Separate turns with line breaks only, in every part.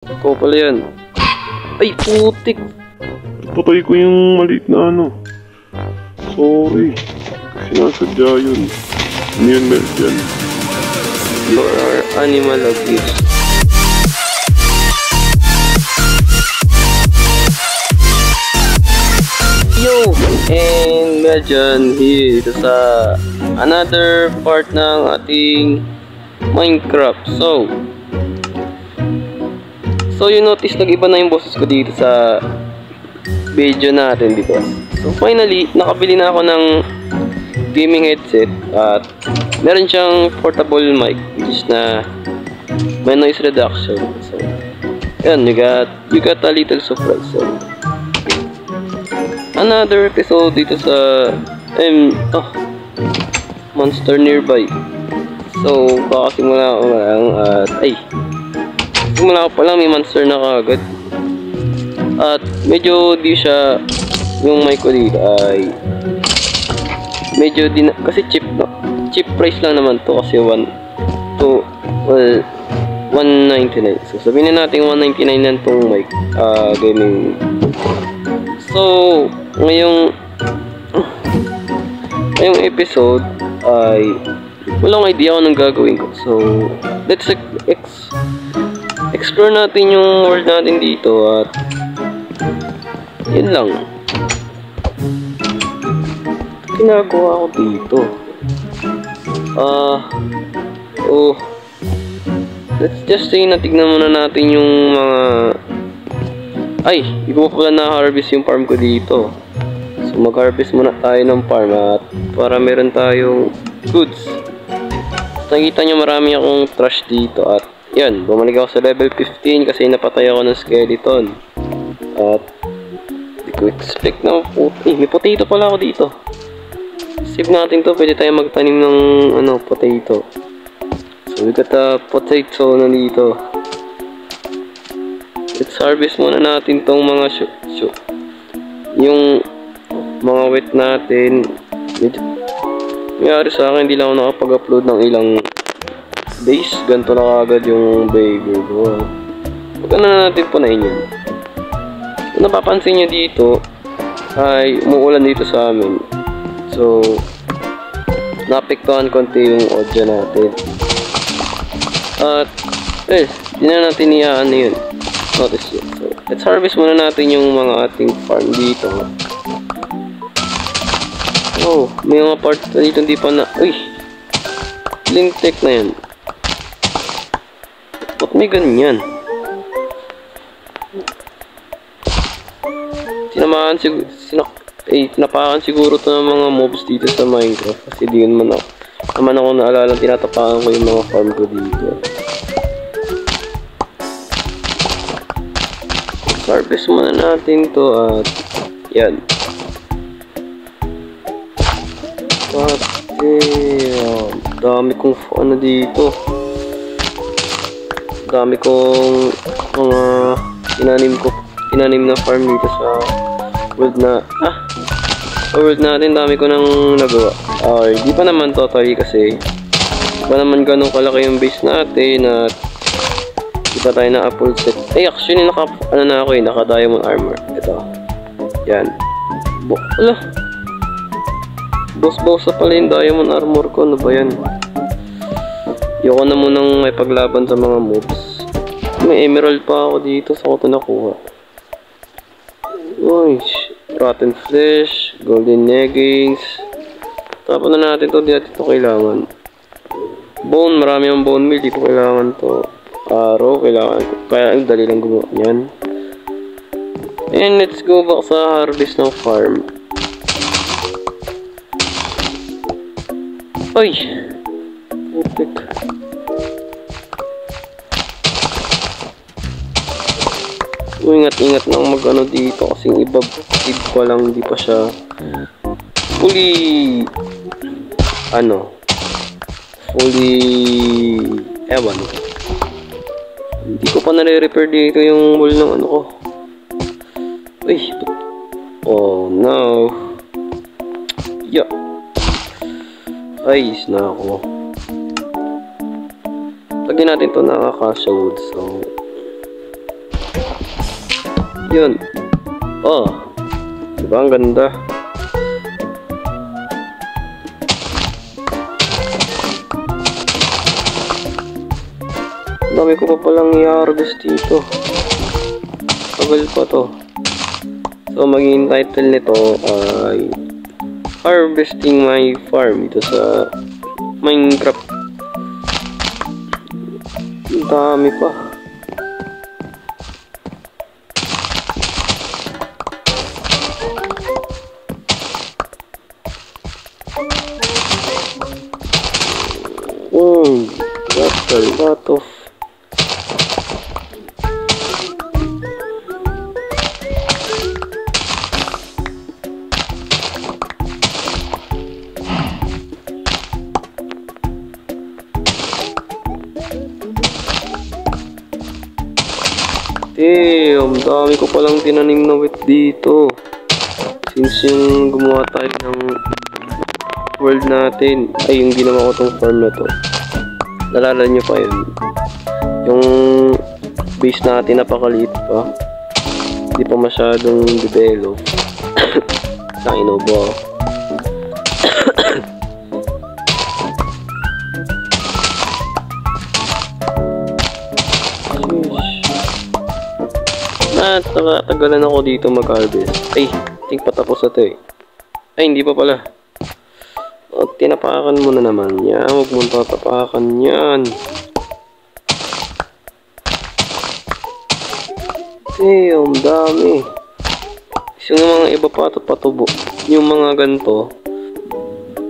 Ikaw pala yan. Ay, putik.
Patay ko yung maliit na ano. Sorry. Sinasadya yun. Ano yun, Meljan?
You are animal abuse. Yo! And Meljan here sa another part ng ating Minecraft. So you notice nag-iba na yung boses ko dito sa video natin, di ba? So finally, nakabili na ako ng gaming headset at meron siyang portable mic which is na may noise reduction. So yan, you got a little surprise. So another episode dito sa Monster Nearby. So kakasimula ko lang at simula ko pa lang may monster na kagad. At medyo di siya, yung mic ko dito ay medyo di na, kasi cheap price lang naman to kasi 199. So sabihin na natin 199 yan tong mic gaming. So ngayong episode ay walang idea ko nang gagawin ko. So let's explore natin yung world natin dito at yun lang. Ginagawa ko dito. Let's just say na tignan muna natin yung mga hindi ko pala na-harvest yung farm ko dito. So mag-harvest muna tayo ng farm at para meron tayong goods. Nakikita nyo marami akong trash dito at yan, bumalik ako sa level 15 kasi napatay ako ng skeleton. At hindi ko expect na may potato pala ako dito. Save natin to, pwede tayo magtanim ng potato. So we got a potato na dito. Let's harvest muna natin tong mga yung mga wheat natin. Nangyari sa akin, hindi lang ako nakapag-upload ng ilang days. Ganito na kagad yung baby ko. Huwag na natin punayin yun. Kung napapansin nyo dito ay umuulan dito sa amin. So naapektuhan konti yung audio natin. At di na natin iyaan yun. Notice yun. So let's harvest muna natin yung mga ating farm dito. May mga part dito hindi pa na lintek na yan. Ba't may ganyan? Tinapakan siguro to ng mga mobs dito sa Minecraft kasi di yun naman ako naalala, tinatapakan ko yung mga farm ko dito. Harvest muna natin to at yan. Dami kong dito. Dami kong mga tinanim na farm dito sa world natin. Dami ko nang nagawa. Di pa naman totally kasi di pa naman ganun kalaki yung base natin at di pa tayo na full set. Actually naka diamond armor. Ito. Yan. Boss na pala yung diamond armor ko. Ano ba yan? Ayoko na munang may paglaban sa mga mobs. May emerald pa ako dito. Saan ko ito nakuha? Rotten flesh, golden leggings. Tapos na natin to. Di natin ito kailangan. Bone, marami ang bone meal. Di ko kailangan to. Arrow, kailangan ko. Kaya dali lang gumawa yan. And let's go back sa harvest ng farm. Putik. Ingat lang mag dito kasi iba seed ko lang, hindi pa siya fully ewan. Hindi ko pa nare-repair dito yung wall ng ko. Oh no. Yeah. Ayos na ako. Lagyan natin to na akasha wood. So Yun. Oh. Diba ang ganda? Dami ko pa palang i-harvest dito. Tagal pa to. So, maging title nito ay Harvesting My Farm dito sa Minecraft. Ang dami pa. Oh, that's a lot of damn, dami ko palang tinanim na wheat dito. Since yung gumawa tayo ng world natin, ay yung ginawa ko tong farm na to. Nalala nyo pa yun? Yung base natin napakaliit pa. Hindi pa masyadong develop. Sa inubo. Nakatagalan ako dito mag-harvest. Ay, think patapos na to eh. Ay, hindi pa pala. O, tinapakan mo na naman yan. Huwag mong tatapakan yan. Ang dami. Yung mga iba patubo. Yung mga ganito.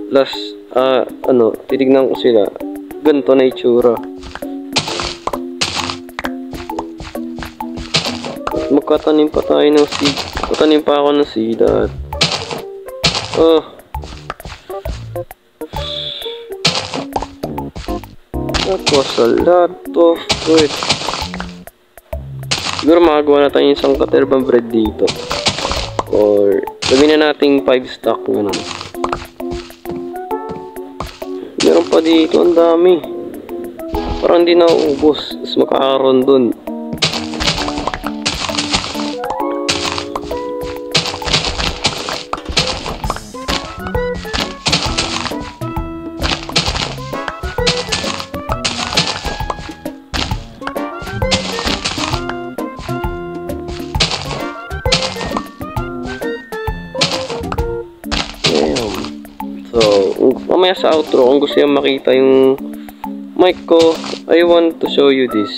Last, titignan ko sila. Ganito na itsura. Magkatanim pa tayo ng seed. Magkatanim pa ako ng seed at that was a lot of fruit. Siguro makagawa na tayo isang katerbang bread dito. Or sabihin na natin 5 stock ganun. Meron pa dito, ang dami. Parang hindi na uubos. Mas makakaroon dun. Mamaya sa outro, kung gusto nyo makita yung mic ko, I want to show you this.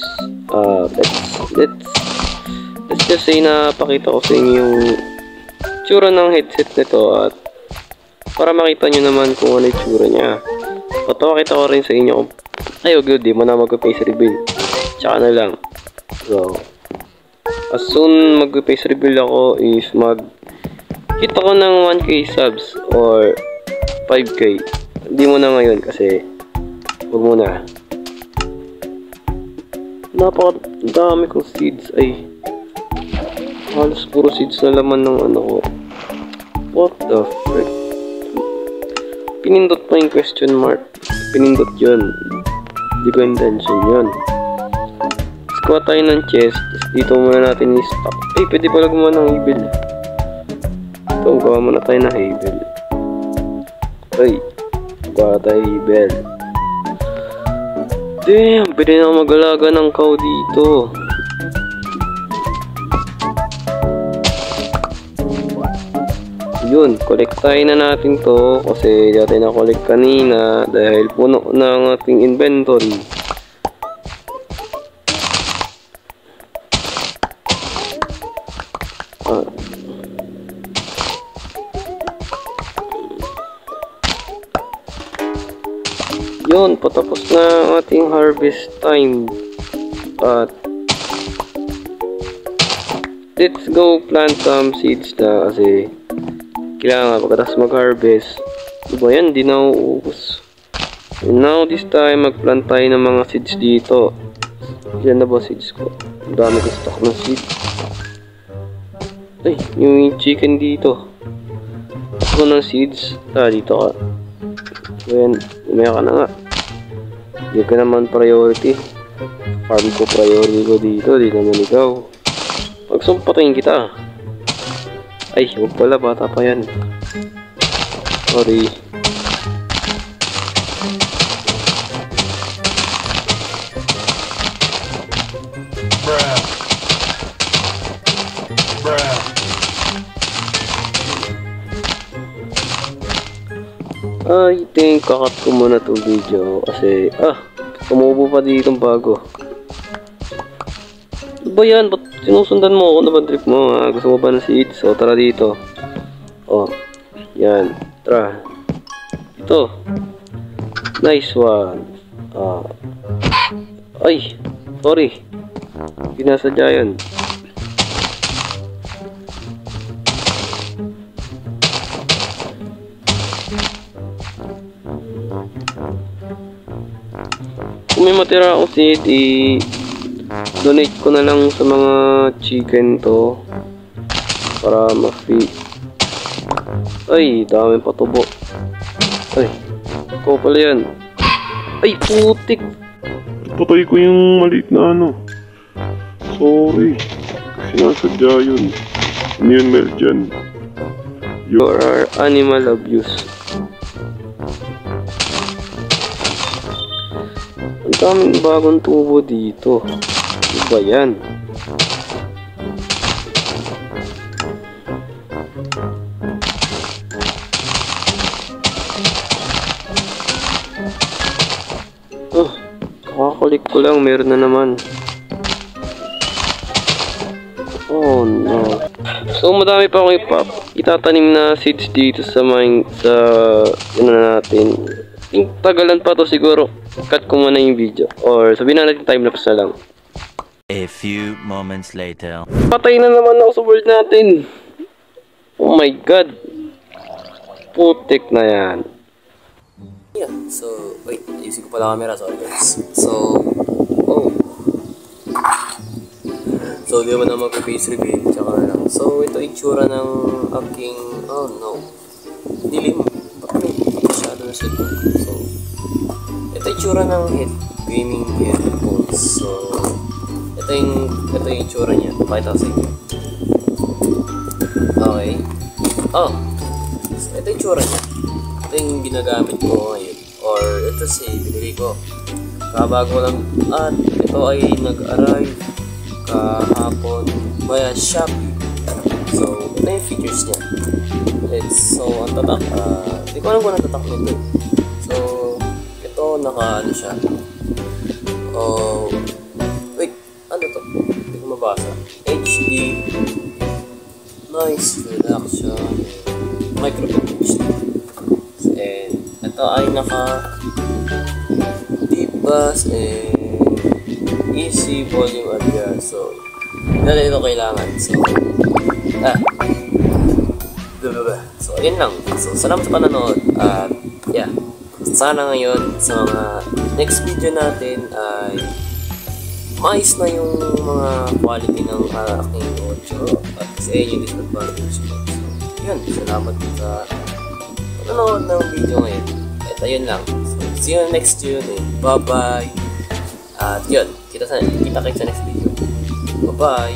Let's just say na pakita ko sa inyo yung tsura ng headset nito at para makita nyo naman kung ano yung tsura nya. At pakita ko rin sa inyo kung di mo na mag-face reveal. Tsaka na lang. So, as soon mag-face reveal ako is kita ko ng 1k subs or 5k. Hindi mo na ngayon kasi huwag mo na. Napakadami kong seeds. Ay, halos puro seeds na laman ng ano ko. What the frick? Pinindot pa yung question mark. Pinindot yun. Hindi ko intention yun. Kuha tayo ng chest. Dito muna natin i-stock. Ay, pwede pala gumawa ng havel. Ito, gawa muna tayo ng havel. Ay, gawa tayo havel. Damn, pwede na ako mag-alaga ng cow dito. Yun, kolektahin na natin to kasi dati na-collect kanina dahil puno na ang ating inventory. Yun, patapos na ang ating harvest time. At let's go plant some seeds na kasi kailangan pagkatapos mag-harvest. Diba yan, di na uubos. And now this time, mag-plant tayo ng mga seeds dito. Yan na ba seeds ko? Ang dami ko stock ng seeds. Ay, yung chicken dito. Ako ng seeds. Dito ka. So yan, umaya ka na nga. Hindi ka naman priority. Farm ko priority ko dito. Di naman ikaw. Magsumpatayin kita. Ay, huwag pala, bata pa yan. Sorry. I think kakat ko muna itong video kasi tumubo pa dito bago. Ano ba yan? Ba't sinusundan mo ako? Ano ba trip mo? Gusto mo ba ng seeds? O tara dito. O, yan. Tara. Ito. Nice one. Ay, sorry. Pinasadya yan. Kung may matira akong seed, donate ko na lang sa mga chicken to para ma-feed. Ay, dami patubo. Ay, ikaw pala yan. Ay, putik.
Patay ko yung maliit na ano. Sorry. Sinasadya yun. Ano yun, Mel, dyan?
For our animal abuse. Ang daming bagong tubo dito. Ano ba yan? Kakakulik ko lang, meron na naman. Oh no. So madami pa akong itatanim na seeds dito sa natin. Tagalan pa to siguro. Cut ko muna yung video. Or sabihin na natin time lapse na lang.
A few moments later.
Patay na naman ako sa world natin. Oh my god. Putik na yan. Yeah, so, wait, ayusin ko pala camera, sorry guys. So, So, di mo na mag-face reveal, tsaka na lang. So, ito itsura ng aking, oh no, dilim. Bakit masyado na siya. So, ito itsura ng gaming headphones. So, ito yung itsura niya. Pakita ko sa inyo. Okay. Oh, so, ito yung itsura niya. Ito yung ginagamit ko ngayon. Or, ito binili ko. Kabago lang. At, ito ay nag-arrive kahapon via Shopee. So, ito yung features niya. It's so, ang tatak. Hindi ko alam kung ang tatak nito. So, ito, naka-ano siya. Wait, ano to? Hindi ko mabasa. HD Noise Reduction Microphone HD. And, ito ay naka-deep bass and easy volume adjust. So, dahil ito kailangan. So, So, ayun lang. So, salamat sa panonood. At, yeah. Sana ngayon, sa mga next video natin ay maayos na yung mga quality ng aking audio at sa inyo disadvantage. So, yun. Salamat sa panonood ng video ngayon. At ayun lang. So, see you next video. Bye-bye. At yun. Kita sa next video. Bye-bye.